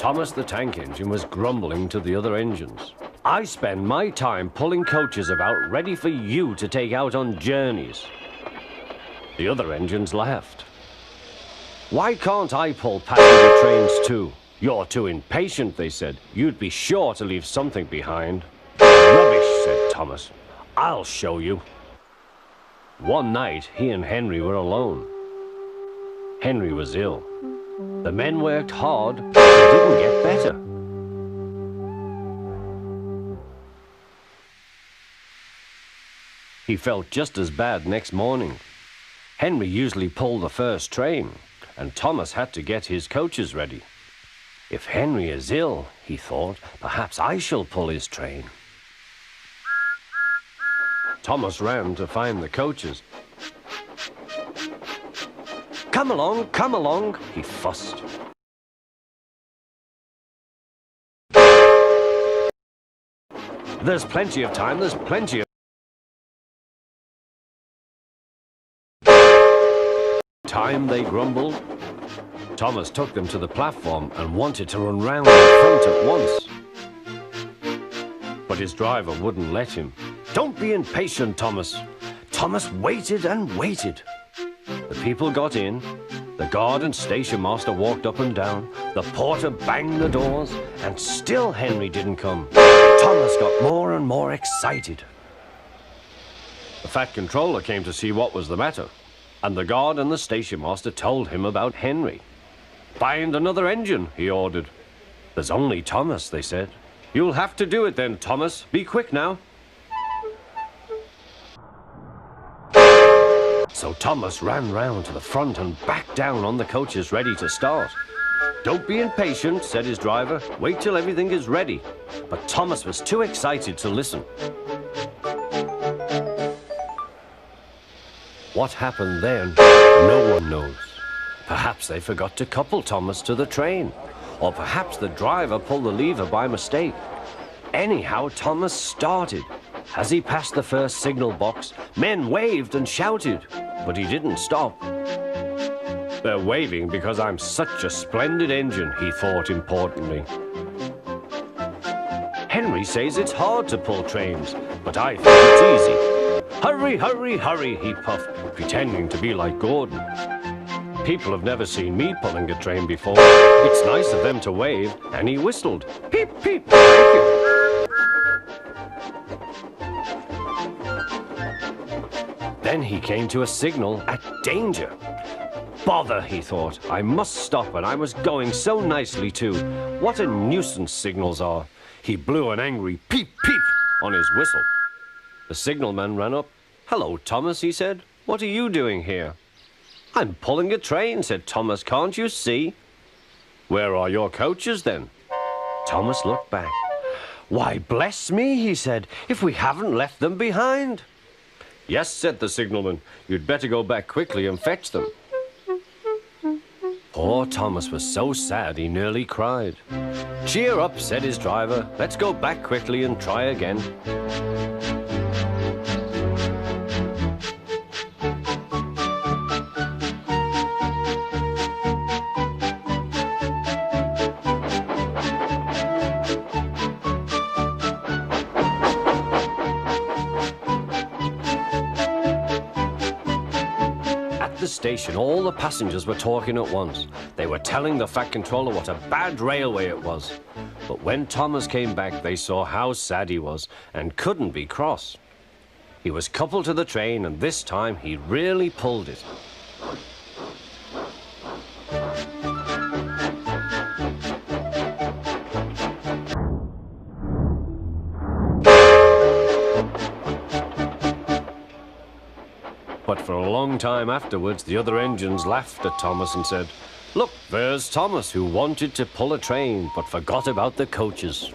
Thomas the Tank Engine was grumbling to the other engines. I spend my time pulling coaches about ready for you to take out on journeys. The other engines laughed. Why can't I pull passenger trains too? You're too impatient, they said. You'd be sure to leave something behind. Rubbish, said Thomas. I'll show you. One night, he and Henry were alone. Henry was ill. The men worked hard, but they didn't get better. He felt just as bad next morning. Henry usually pulled the first train, and Thomas had to get his coaches ready. If Henry is ill, he thought, perhaps I shall pull his train. Thomas ran to find the coaches. Come along, he fussed. There's plenty of time, there's plenty of time, they grumbled. Thomas took them to the platform and wanted to run round in front at once. But his driver wouldn't let him. Don't be impatient, Thomas. Thomas waited and waited. The people got in. The guard and station master walked up and down. The porter banged the doors, and still Henry didn't come. Thomas got more and more excited. The fat controller came to see what was the matter, and the guard and the station master told him about Henry. Find another engine, he ordered. There's only Thomas, they said. You'll have to do it then, Thomas. Be quick now. So Thomas ran round to the front and back down on the coaches ready to start. Don't be impatient, said his driver. Wait till everything is ready. But Thomas was too excited to listen. What happened then, no one knows. Perhaps they forgot to couple Thomas to the train, or perhaps the driver pulled the lever by mistake. Anyhow, Thomas started. As he passed the first signal box, men waved and shouted, but he didn't stop. They're waving because I'm such a splendid engine, he thought importantly. Henry says it's hard to pull trains, but I think it's easy. Hurry, hurry, hurry, he puffed, pretending to be like Gordon. People have never seen me pulling a train before. It's nice of them to wave, and he whistled. Peep, peep, thank you. Then he came to a signal at danger. Bother, he thought. I must stop, and I was going so nicely too. What a nuisance signals are. He blew an angry peep, peep on his whistle. The signalman ran up. Hello, Thomas, he said. What are you doing here? I'm pulling a train, said Thomas. Can't you see? Where are your coaches, then? Thomas looked back. Why, bless me, he said, if we haven't left them behind. Yes, said the signalman. You'd better go back quickly and fetch them. Poor Thomas was so sad he nearly cried. Cheer up, said his driver. Let's go back quickly and try again. The station, all the passengers were talking at once. They were telling the fat controller what a bad railway it was. But when Thomas came back, they saw how sad he was and couldn't be cross. He was coupled to the train, and this time he really pulled it. But for a long time afterwards, the other engines laughed at Thomas and said, Look, there's Thomas, who wanted to pull a train, but forgot about the coaches.